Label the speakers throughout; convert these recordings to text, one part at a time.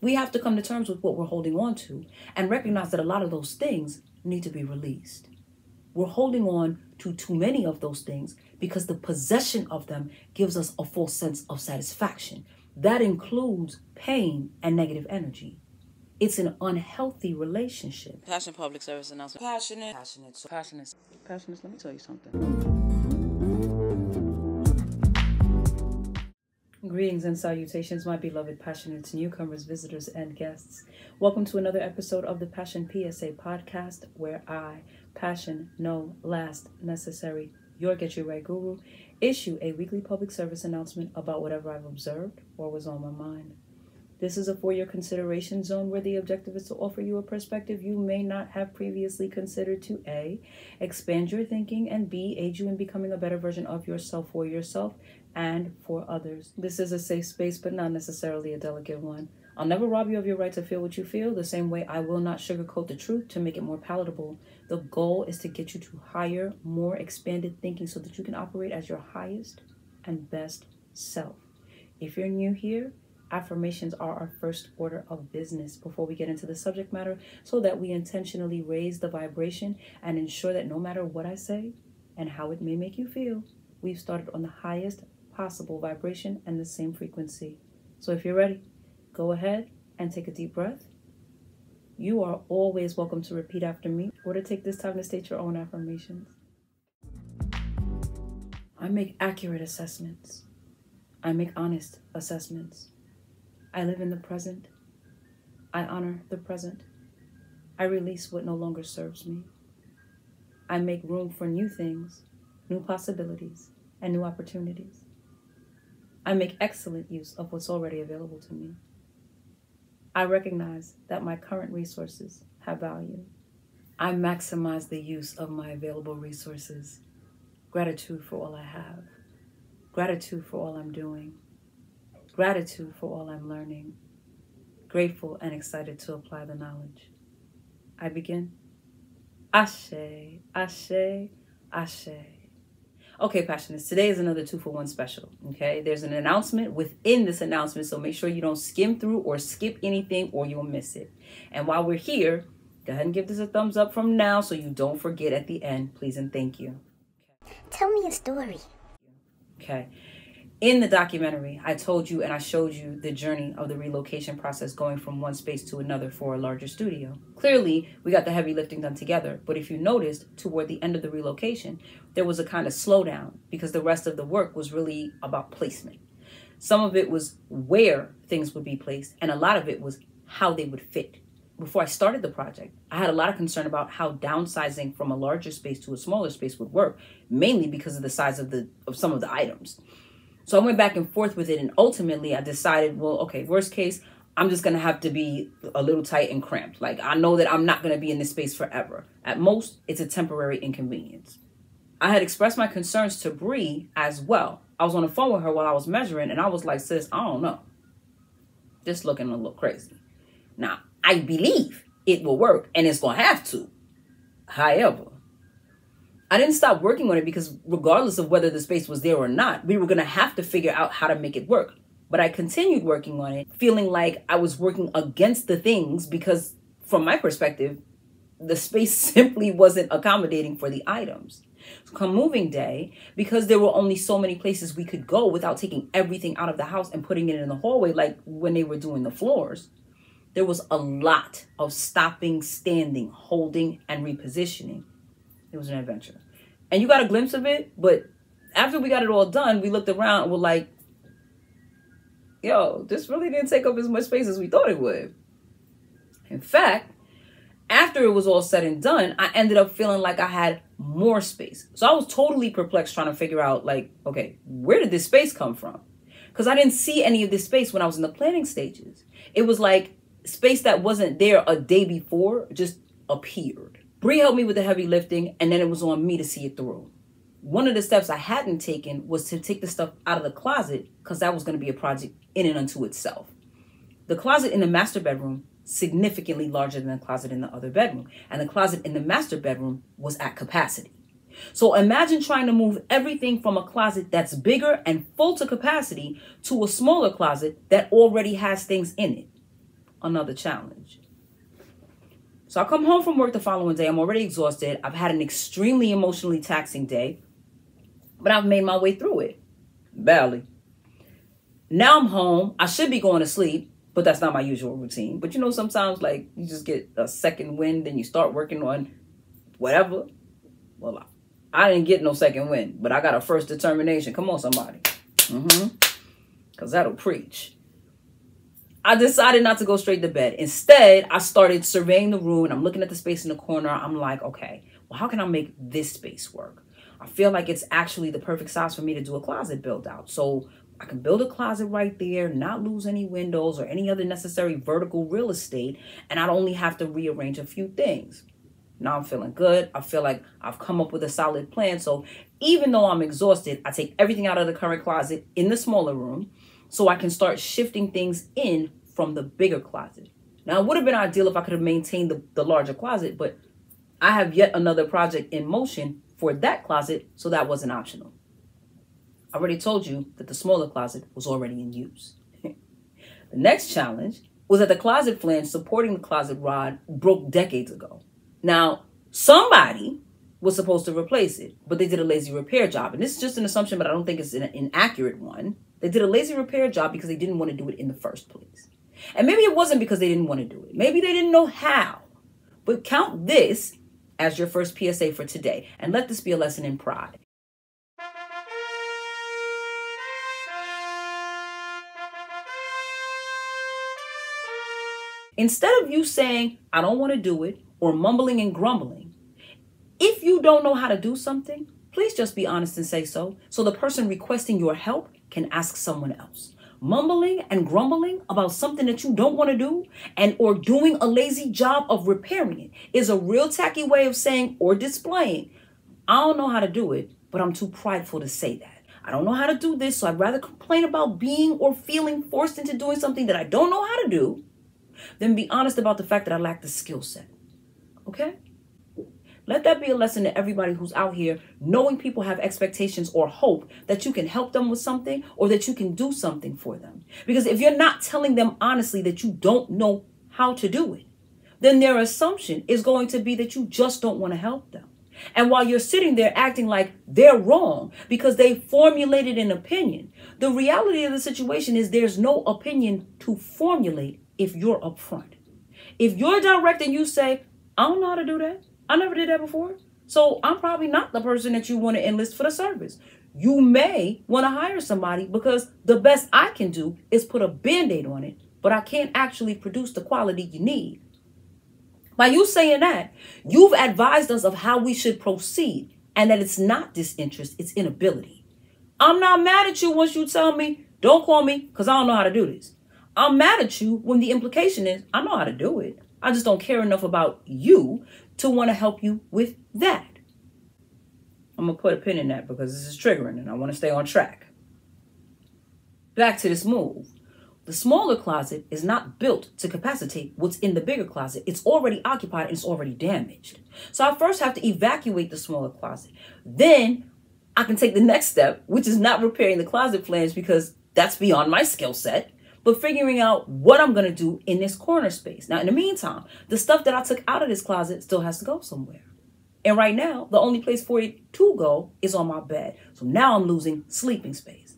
Speaker 1: We have to come to terms with what we're holding on to and recognize that a lot of those things need to be released. We're holding on to too many of those things because the possession of them gives us a false sense of satisfaction. That includes pain and negative energy. It's an unhealthy relationship.
Speaker 2: Passion public service announcement. Passionate. Let me tell you something.
Speaker 1: Greetings and salutations, my beloved passionates, newcomers, visitors, and guests. Welcome to another episode of the Passion PSA podcast, where I, Passion No Last Necessary, your Get You Right Guru, issue a weekly public service announcement about whatever I've observed or was on my mind. This is a for your consideration zone where the objective is to offer you a perspective you may not have previously considered to A, expand your thinking, and B, aid you in becoming a better version of yourself for yourself and for others. This is a safe space, but not necessarily a delicate one. I'll never rob you of your right to feel what you feel, the same way I will not sugarcoat the truth to make it more palatable. The goal is to get you to higher, more expanded thinking so that you can operate as your highest and best self. If you're new here, affirmations are our first order of business before we get into the subject matter, so that we intentionally raise the vibration and ensure that no matter what I say and how it may make you feel, we've started on the highest possible vibration and the same frequency. So if you're ready, go ahead and take a deep breath. You are always welcome to repeat after me or to take this time to state your own affirmations. I make accurate assessments. I make honest assessments. I live in the present. I honor the present. I release what no longer serves me. I make room for new things, new possibilities, and new opportunities. I make excellent use of what's already available to me. I recognize that my current resources have value. I maximize the use of my available resources. Gratitude for all I have. Gratitude for all I'm doing. Gratitude for all I'm learning. Grateful and excited to apply the knowledge. I begin. Ashe, ashe, ashe. Okay, Passionates, today is another 2-for-1 special, okay? There's an announcement within this announcement, so make sure you don't skim through or skip anything or you'll miss it. And while we're here, go ahead and give this a thumbs up from now so you don't forget at the end, please and thank you.
Speaker 3: Tell me a story.
Speaker 1: Okay. In the documentary, I told you and I showed you the journey of the relocation process going from one space to another for a larger studio. Clearly, we got the heavy lifting done together, but if you noticed, toward the end of the relocation, there was a kind of slowdown because the rest of the work was really about placement. Some of it was where things would be placed, and a lot of it was how they would fit. Before I started the project, I had a lot of concern about how downsizing from a larger space to a smaller space would work, mainly because of the size of some of the items. So I went back and forth with it, and ultimately I decided, well, okay, worst case, I'm just going to have to be a little tight and cramped. Like, I know that I'm not going to be in this space forever. At most, it's a temporary inconvenience. I had expressed my concerns to Bree as well. I was on the phone with her while I was measuring, and I was like, sis, I don't know. This looking a little crazy. Now, I believe it will work, and it's going to have to. However, I didn't stop working on it because regardless of whether the space was there or not, we were going to have to figure out how to make it work. But I continued working on it, feeling like I was working against the things because from my perspective, the space simply wasn't accommodating for the items. So come moving day, because there were only so many places we could go without taking everything out of the house and putting it in the hallway like when they were doing the floors, there was a lot of stopping, standing, holding, and repositioning. It was an adventure. And you got a glimpse of it, but after we got it all done, we looked around and were like, yo, this really didn't take up as much space as we thought it would. In fact, after it was all said and done, I ended up feeling like I had more space. So I was totally perplexed trying to figure out, like, okay, where did this space come from? Because I didn't see any of this space when I was in the planning stages. It was like space that wasn't there a day before just appeared. Bree helped me with the heavy lifting, and then it was on me to see it through. One of the steps I hadn't taken was to take the stuff out of the closet, because that was going to be a project in and unto itself. The closet in the master bedroom, significantly larger than the closet in the other bedroom, and the closet in the master bedroom was at capacity. So imagine trying to move everything from a closet that's bigger and full to capacity to a smaller closet that already has things in it. another challenge. So I come home from work the following day. I'm already exhausted. I've had an extremely emotionally taxing day, but I've made my way through it. Barely. Now I'm home. I should be going to sleep, but that's not my usual routine. But you know, sometimes like you just get a second wind and you start working on whatever. Well, I didn't get no second wind, but I got a first determination. Come on, somebody. Because that'll preach. I decided not to go straight to bed. Instead, I started surveying the room and I'm looking at the space in the corner. I'm like, okay, well, how can I make this space work? I feel like it's actually the perfect size for me to do a closet build out. So I can build a closet right there, not lose any windows or any other necessary vertical real estate. And I'd only have to rearrange a few things. Now I'm feeling good. I feel like I've come up with a solid plan. So even though I'm exhausted, I take everything out of the current closet in the smaller room so I can start shifting things in from the bigger closet. Now, it would have been ideal if I could have maintained the larger closet, but I have yet another project in motion for that closet, so that wasn't optional. I already told you that the smaller closet was already in use. The next challenge was that the closet flange supporting the closet rod broke decades ago. Now, somebody was supposed to replace it, but they did a lazy repair job. And this is just an assumption, but I don't think it's an inaccurate one. They did a lazy repair job because they didn't want to do it in the first place. And maybe it wasn't because they didn't want to do it. Maybe they didn't know how. But count this as your first PSA for today. And let this be a lesson in pride. Instead of you saying, I don't want to do it, or mumbling and grumbling, if you don't know how to do something, please just be honest and say so the person requesting your help can ask someone else. Mumbling and grumbling about something that you don't want to do and or doing a lazy job of repairing it is a real tacky way of saying or displaying, I don't know how to do it, but I'm too prideful to say that. I don't know how to do this, so I'd rather complain about being or feeling forced into doing something that I don't know how to do than be honest about the fact that I lack the skill set. Okay? Let that be a lesson to everybody who's out here knowing people have expectations or hope that you can help them with something or that you can do something for them. Because if you're not telling them honestly that you don't know how to do it, then their assumption is going to be that you just don't want to help them. And while you're sitting there acting like they're wrong because they formulated an opinion, the reality of the situation is there's no opinion to formulate if you're upfront. If you're direct and you say, I don't know how to do that. I never did that before. So I'm probably not the person that you want to enlist for the service. You may want to hire somebody because the best I can do is put a Band-Aid on it, but I can't actually produce the quality you need. By you saying that, you've advised us of how we should proceed and that it's not disinterest, it's inability. I'm not mad at you once you tell me, don't call me because I don't know how to do this. I'm mad at you when the implication is, I know how to do it. I just don't care enough about you to want to help you with that. I'm going to put a pin in that because this is triggering and I want to stay on track. Back to this move. The smaller closet is not built to capacitate what's in the bigger closet. It's already occupied and it's already damaged. So I first have to evacuate the smaller closet. Then I can take the next step, which is not repairing the closet flange because that's beyond my skill set, but figuring out what I'm going to do in this corner space. Now, in the meantime, the stuff that I took out of this closet still has to go somewhere. And right now, the only place for it to go is on my bed. So now I'm losing sleeping space.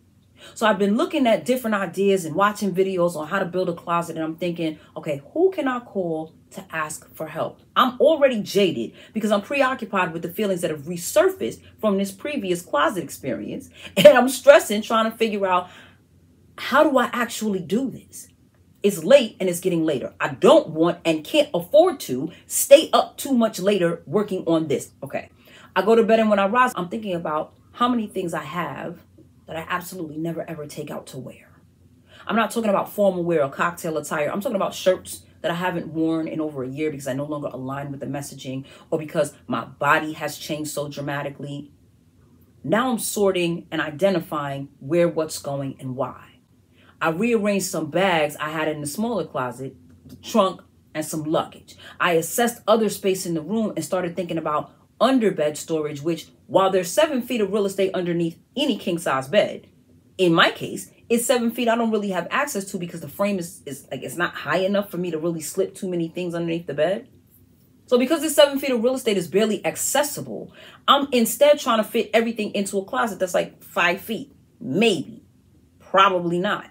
Speaker 1: So I've been looking at different ideas and watching videos on how to build a closet. And I'm thinking, okay, who can I call to ask for help? I'm already jaded because I'm preoccupied with the feelings that have resurfaced from this previous closet experience. And I'm stressing, trying to figure out, how do I actually do this? It's late and it's getting later. I don't want and can't afford to stay up too much later working on this. Okay. I go to bed and when I rise, I'm thinking about how many things I have that I absolutely never ever take out to wear. I'm not talking about formal wear or cocktail attire. I'm talking about shirts that I haven't worn in over a year because I no longer align with the messaging or because my body has changed so dramatically. Now I'm sorting and identifying where what's going and why. I rearranged some bags I had in the smaller closet, the trunk, and some luggage. I assessed other space in the room and started thinking about underbed storage, which, while there's 7 feet of real estate underneath any king-size bed, in my case, is 7 feet I don't really have access to because the frame is like, it's not high enough for me to really slip too many things underneath the bed. So because this 7 feet of real estate is barely accessible, I'm instead trying to fit everything into a closet that's like 5 feet. Maybe. Probably not.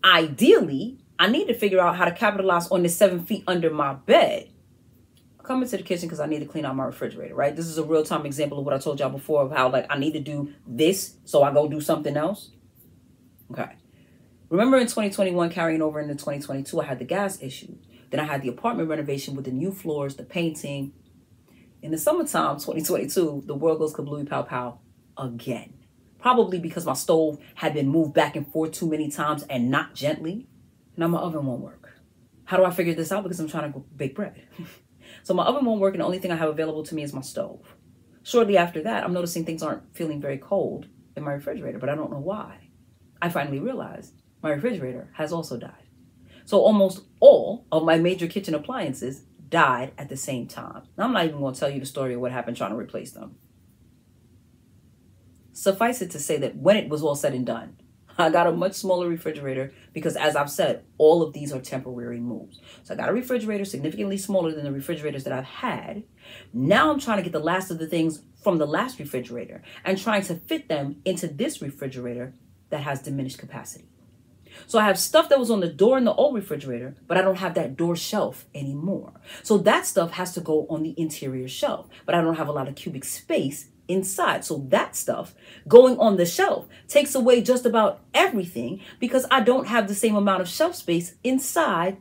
Speaker 1: Ideally, I need to figure out how to capitalize on this 7 feet under my bed. Come into the kitchen because I need to clean out my refrigerator, right? This is a real-time example of what I told y'all before of how, like, I need to do this, so I go do something else. Okay. Remember in 2021, carrying over into 2022, I had the gas issue. Then I had the apartment renovation with the new floors, the painting. In the summertime, 2022, the world goes kablooey pow pow again. Probably because my stove had been moved back and forth too many times and not gently. Now my oven won't work. How do I figure this out? Because I'm trying to bake bread. So my oven won't work and the only thing I have available to me is my stove. Shortly after that, I'm noticing things aren't feeling very cold in my refrigerator, but I don't know why. I finally realized my refrigerator has also died. So almost all of my major kitchen appliances died at the same time. Now, I'm not even going to tell you the story of what happened trying to replace them. Suffice it to say that when it was all said and done, I got a much smaller refrigerator because, as I've said, all of these are temporary moves. So I got a refrigerator significantly smaller than the refrigerators that I've had. Now I'm trying to get the last of the things from the last refrigerator and trying to fit them into this refrigerator that has diminished capacity. So I have stuff that was on the door in the old refrigerator, but I don't have that door shelf anymore. So that stuff has to go on the interior shelf, but I don't have a lot of cubic space inside. So that stuff going on the shelf takes away just about everything because I don't have the same amount of shelf space inside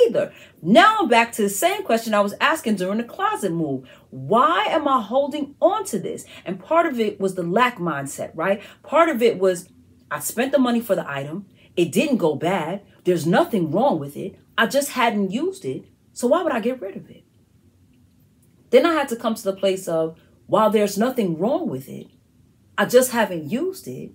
Speaker 1: either. Now I'm back to the same question I was asking during the closet move. Why am I holding on to this? And part of it was the lack mindset, right? Part of it was I spent the money for the item. It didn't go bad. There's nothing wrong with it. I just hadn't used it. So why would I get rid of it? Then I had to come to the place of, while there's nothing wrong with it, I just haven't used it.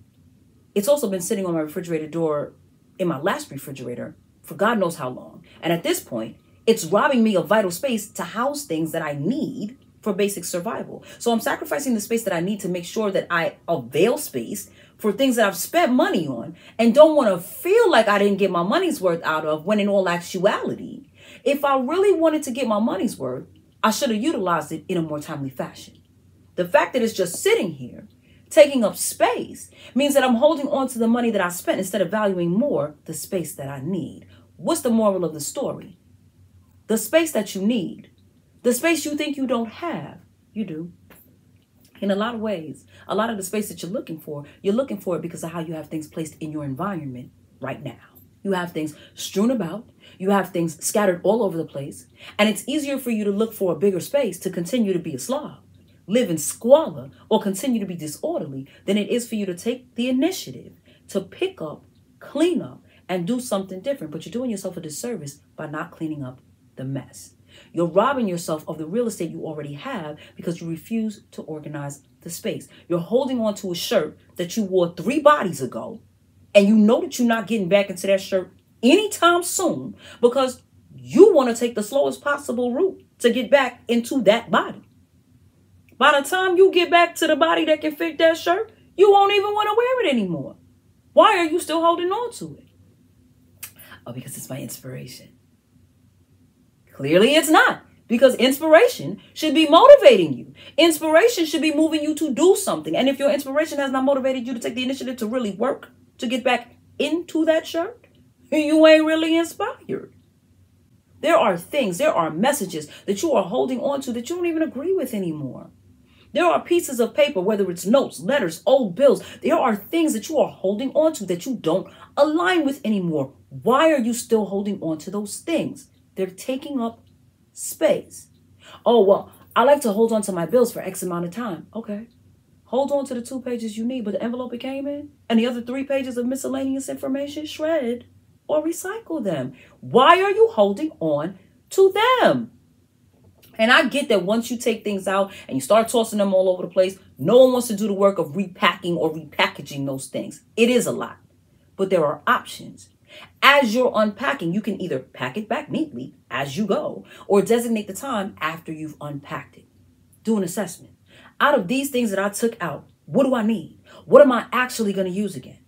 Speaker 1: It's also been sitting on my refrigerator door in my last refrigerator for God knows how long. And at this point, it's robbing me of vital space to house things that I need for basic survival. So I'm sacrificing the space that I need to make sure that I avail space for things that I've spent money on and don't want to feel like I didn't get my money's worth out of, when in all actuality, if I really wanted to get my money's worth, I should have utilized it in a more timely fashion. The fact that it's just sitting here, taking up space, means that I'm holding on to the money that I spent instead of valuing more the space that I need. What's the moral of the story? The space that you need, the space you think you don't have, you do. In a lot of ways, a lot of the space that you're looking for it because of how you have things placed in your environment right now. You have things strewn about. You have things scattered all over the place. And it's easier for you to look for a bigger space to continue to be a slob, live in squalor, or continue to be disorderly than it is for you to take the initiative to pick up, clean up, and do something different. But you're doing yourself a disservice by not cleaning up the mess. You're robbing yourself of the real estate you already have because you refuse to organize the space. You're holding on to a shirt that you wore 3 bodies ago, and you know that you're not getting back into that shirt anytime soon because you want to take the slowest possible route to get back into that body. By the time you get back to the body that can fit that shirt, you won't even want to wear it anymore. Why are you still holding on to it? Oh, because it's my inspiration. Clearly it's not, because inspiration should be motivating you. Inspiration should be moving you to do something. And if your inspiration has not motivated you to take the initiative to really work to get back into that shirt, you ain't really inspired. There are things, there are messages that you are holding on to that you don't even agree with anymore. There are pieces of paper, whether it's notes, letters, old bills. There are things that you are holding on to that you don't align with anymore. Why are you still holding on to those things? They're taking up space. Oh, well, I like to hold on to my bills for X amount of time. Okay. Hold on to the 2 pages you need, but the envelope it came in and the other 3 pages of miscellaneous information, shred or recycle them. Why are you holding on to them? And I get that once you take things out and you start tossing them all over the place, no one wants to do the work of repacking or repackaging those things. It is a lot, but there are options. As you're unpacking, you can either pack it back neatly as you go or designate the time after you've unpacked it. Do an assessment. Out of these things that I took out, what do I need? What am I actually going to use again?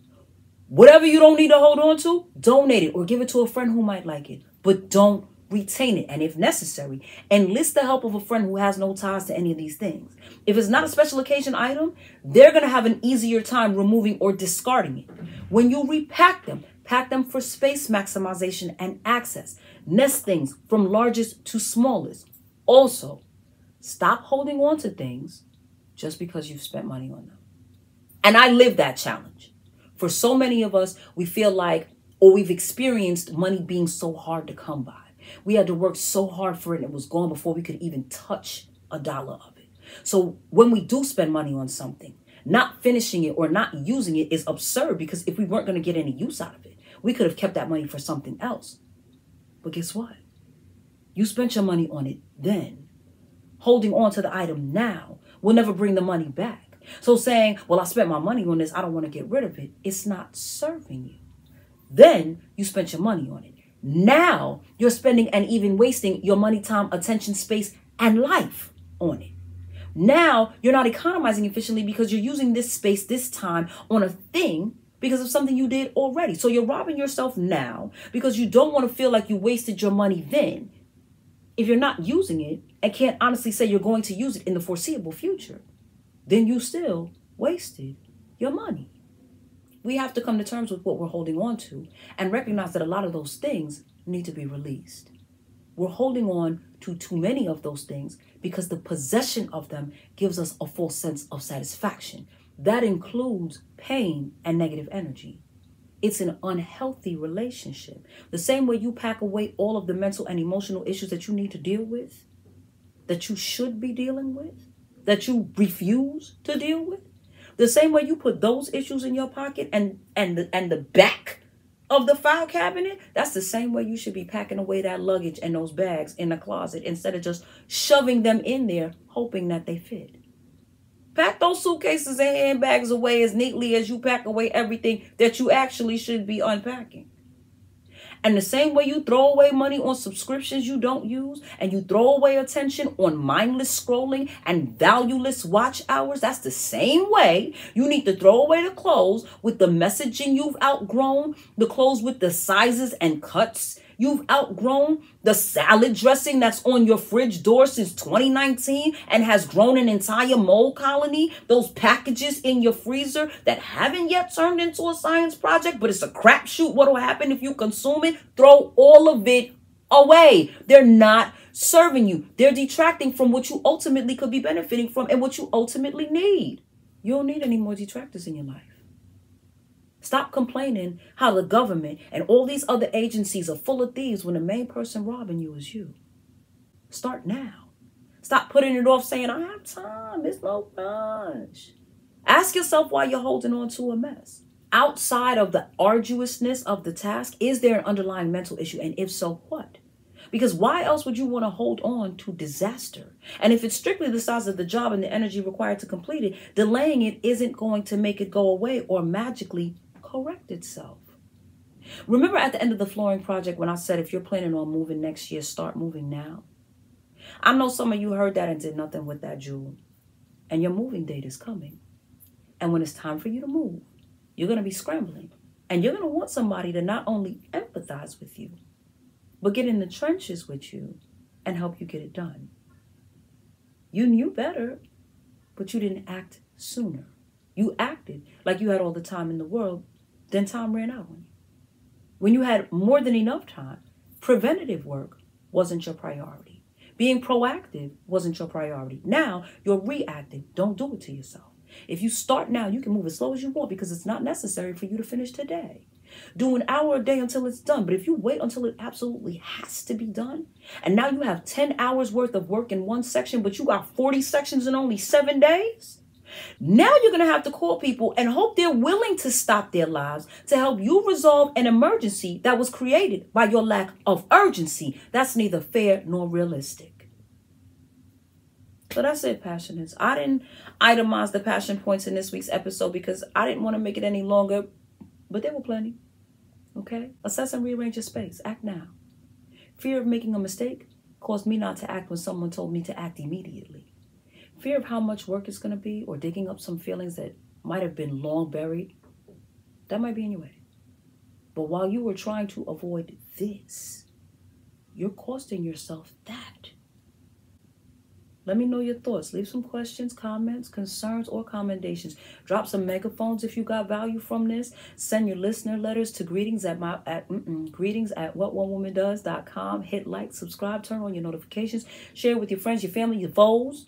Speaker 1: Whatever you don't need to hold on to, donate it or give it to a friend who might like it. But don't retain it. And if necessary, enlist the help of a friend who has no ties to any of these things. If it's not a special occasion item, they're going to have an easier time removing or discarding it. When you repack them, pack them for space maximization and access. Nest things from largest to smallest. Also, stop holding on to things just because you've spent money on them. And I live that challenge. For so many of us, we feel like, or we've experienced money being so hard to come by. We had to work so hard for it and it was gone before we could even touch a dollar of it. So when we do spend money on something, not finishing it or not using it is absurd, because if we weren't going to get any use out of it, we could have kept that money for something else. But guess what? You spent your money on it then. Holding on to the item now will never bring the money back. So saying, well, I spent my money on this, I don't want to get rid of it, it's not serving you. Then you spent your money on it. Now you're spending and even wasting your money, time, attention, space, and life on it. Now you're not economizing efficiently because you're using this space, this time on a thing because of something you did already. So you're robbing yourself now because you don't want to feel like you wasted your money then. If you're not using it and can't honestly say you're going to use it in the foreseeable future, then you still wasted your money. We have to come to terms with what we're holding on to and recognize that a lot of those things need to be released. We're holding on to too many of those things because the possession of them gives us a false sense of satisfaction. That includes pain and negative energy. It's an unhealthy relationship. The same way you pack away all of the mental and emotional issues that you need to deal with, that you should be dealing with, that you refuse to deal with. The same way you put those issues in your pocket and the back of the file cabinet, that's the same way you should be packing away that luggage and those bags in the closet instead of just shoving them in there, hoping that they fit. Pack those suitcases and handbags away as neatly as you pack away everything that you actually should be unpacking. And the same way you throw away money on subscriptions you don't use, and you throw away attention on mindless scrolling and valueless watch hours, that's the same way you need to throw away the clothes with the messaging you've outgrown, the clothes with the sizes and cuts you've outgrown, the salad dressing that's on your fridge door since 2019 and has grown an entire mold colony, those packages in your freezer that haven't yet turned into a science project, but it's a crapshoot what'll happen if you consume it. Throw all of it away. They're not serving you. They're detracting from what you ultimately could be benefiting from and what you ultimately need. You don't need any more detractors in your life. Stop complaining how the government and all these other agencies are full of thieves when the main person robbing you is you. Start now. Stop putting it off saying, I have time, it's no rush. Ask yourself why you're holding on to a mess. Outside of the arduousness of the task, is there an underlying mental issue? And if so, what? Because why else would you want to hold on to disaster? And if it's strictly the size of the job and the energy required to complete it, delaying it isn't going to make it go away or magically correct itself. Remember at the end of the flooring project when I said if you're planning on moving next year, start moving now? I know some of you heard that and did nothing with that, jewel. And your moving date is coming. And when it's time for you to move, you're going to be scrambling. And you're going to want somebody to not only empathize with you, but get in the trenches with you and help you get it done. You knew better, but you didn't act sooner. You acted like you had all the time in the world. Then time ran out on you. When you had more than enough time, preventative work wasn't your priority. Being proactive wasn't your priority. Now you're reacting. Don't do it to yourself. If you start now, you can move as slow as you want because it's not necessary for you to finish today. Do an hour a day until it's done. But if you wait until it absolutely has to be done, and now you have 10 hours worth of work in one section, but you got 40 sections in only 7 days, now you're going to have to call people and hope they're willing to stop their lives to help you resolve an emergency that was created by your lack of urgency. That's neither fair nor realistic. So that's it, Passionates. I didn't itemize the passion points in this week's episode because I didn't want to make it any longer, but there were plenty. Okay? Assess and rearrange your space. Act now. Fear of making a mistake caused me not to act when someone told me to act immediately. Fear of how much work it's going to be or digging up some feelings that might have been long buried, that might be in your way. But while you were trying to avoid this, you're costing yourself that. Let me know your thoughts. Leave some questions, comments, concerns, or commendations. Drop some megaphones if you got value from this. Send your listener letters to greetings at whatonewomandoes.com. Hit like, subscribe, turn on your notifications. Share with your friends, your family, your foes.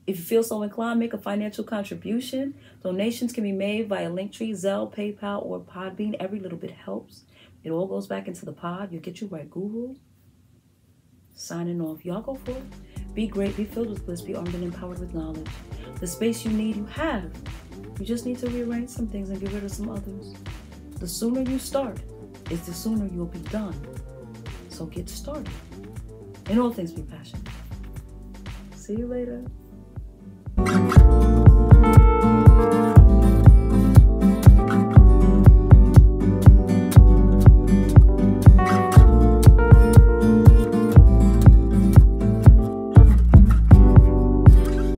Speaker 1: If you feel so inclined, make a financial contribution. Donations can be made via Linktree, Zelle, PayPal, or Podbean. Every little bit helps. It all goes back into the pod. You'll get you right, guru. Signing off. Y'all go for it. Be great, be filled with bliss, be armed and empowered with knowledge. The space you need, you have. You just need to rearrange some things and get rid of some others. The sooner you start is the sooner you'll be done. So get started. In all things, be passionate. See you later.